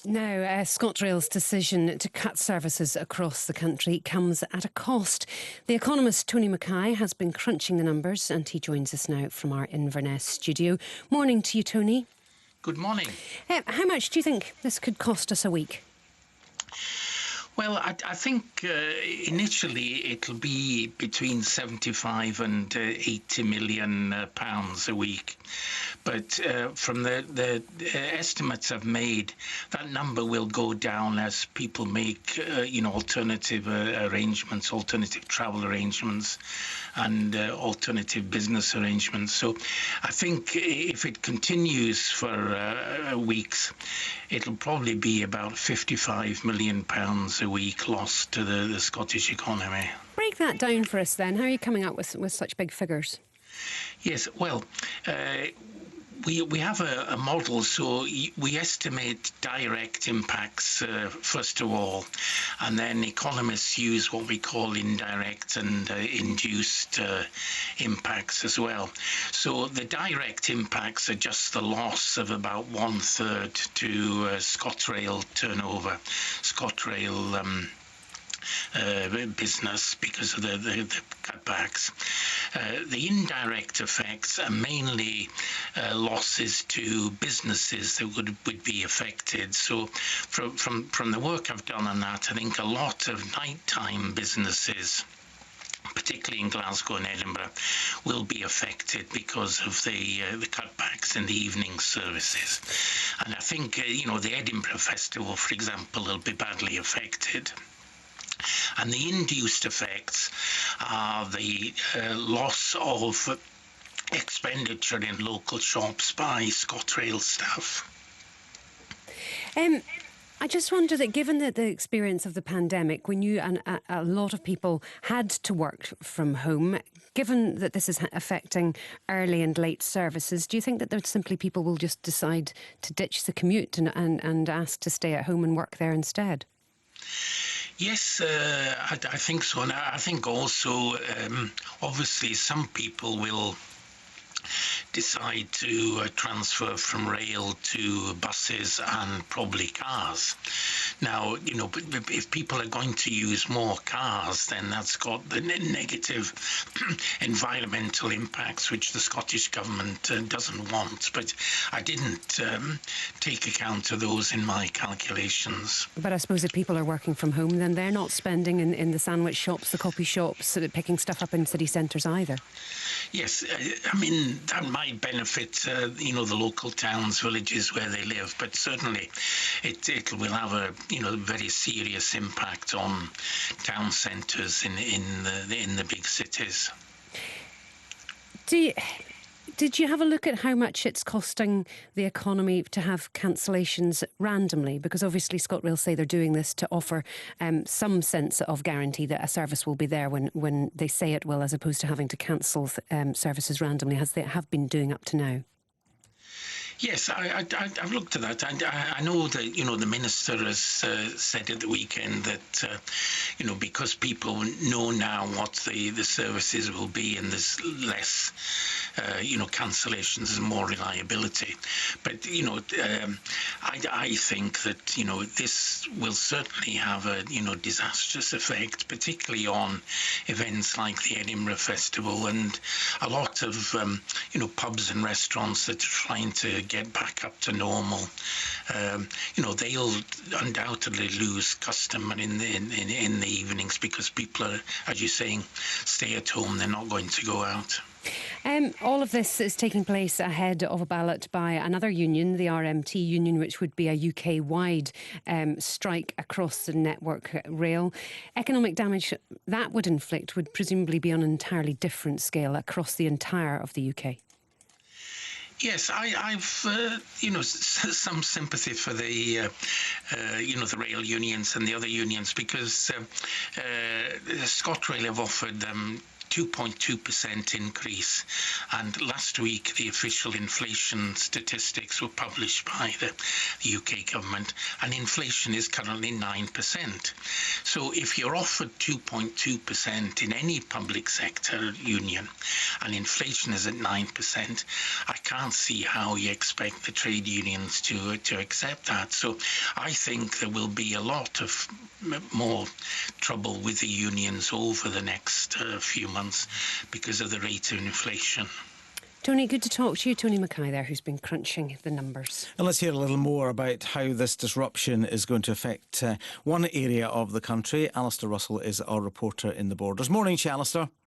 Now, Scotrail's decision to cut services across the country comes at a cost. The economist Tony Mackay has been crunching the numbers and he joins us now from our Inverness studio. Morning to you, Tony. Good morning. How much do you think this could cost us a week? Well, I think initially it'll be between 75 and 80 million pounds a week. But from the estimates I've made, that number will go down as people make, alternative arrangements, alternative travel arrangements, and alternative business arrangements. So I think if it continues for weeks, it'll probably be about 55 million pounds a week lost to the Scottish economy. Break that down for us then. How are you coming up with such big figures? Yes, well, we have a model, so we estimate direct impacts first of all, and then economists use what we call indirect and induced impacts as well. So the direct impacts are just the loss of about 1/3 to Scotrail turnover. Scotrail business because of the cutbacks. The indirect effects are mainly losses to businesses that would be affected. So from the work I've done on that, I think a lot of nighttime businesses, particularly in Glasgow and Edinburgh, will be affected because of the cutbacks in the evening services. And I think, the Edinburgh Festival, for example, will be badly affected. And the induced effects are the loss of expenditure in local shops by Scotrail staff. I just wonder that given the experience of the pandemic, when you and a lot of people had to work from home, given that this is affecting early and late services, do you think that there simply people will just decide to ditch the commute and ask to stay at home and work there instead? Yes, I think so. And I think also, obviously, some people will decide to transfer from rail to buses and probably cars. Now, but if people are going to use more cars, then that's got the negative environmental impacts which the Scottish Government doesn't want. But I didn't take account of those in my calculations. But I suppose if people are working from home, then they're not spending in the sandwich shops, the coffee shops, picking stuff up in city centres either. Yes, I mean, that might benefit, the local towns, villages where they live, but certainly it will have a, very serious impact on town centres in the big cities. Did you have a look at how much it's costing the economy to have cancellations randomly? Because obviously Scotrail say they're doing this to offer some sense of guarantee that a service will be there when they say it will, as opposed to having to cancel services randomly, as they have been doing up to now. Yes, I've looked at that. I know that, the Minister has said at the weekend that, because people know now what the services will be and there's less, cancellations and more reliability. But, I think that, this will certainly have a, disastrous effect, particularly on events like the Edinburgh Festival and a lot of, pubs and restaurants that are trying to get back up to normal. They'll undoubtedly lose customer in the evenings because people are, as you're saying, stay at home. They're not going to go out. All of this is taking place ahead of a ballot by another union, the RMT union, which would be a UK-wide strike across the Network Rail. Economic damage that would inflict would presumably be on an entirely different scale across the entire of the UK. Yes, I've some sympathy for the the rail unions and the other unions because Scotrail have offered them 2.2% increase. And last week, the official inflation statistics were published by the UK government, and inflation is currently 9%. So if you're offered 2.2% in any public sector union, and inflation is at 9%, I can't see how you expect the trade unions to accept that. So I think there will be a lot of more trouble with the unions over the next few months because of the rate of inflation. Tony, good to talk to you. Tony Mackay there, who's been crunching the numbers. And let's hear a little more about how this disruption is going to affect one area of the country. Alistair Russell is our reporter in the Borders. Morning to you, Alistair.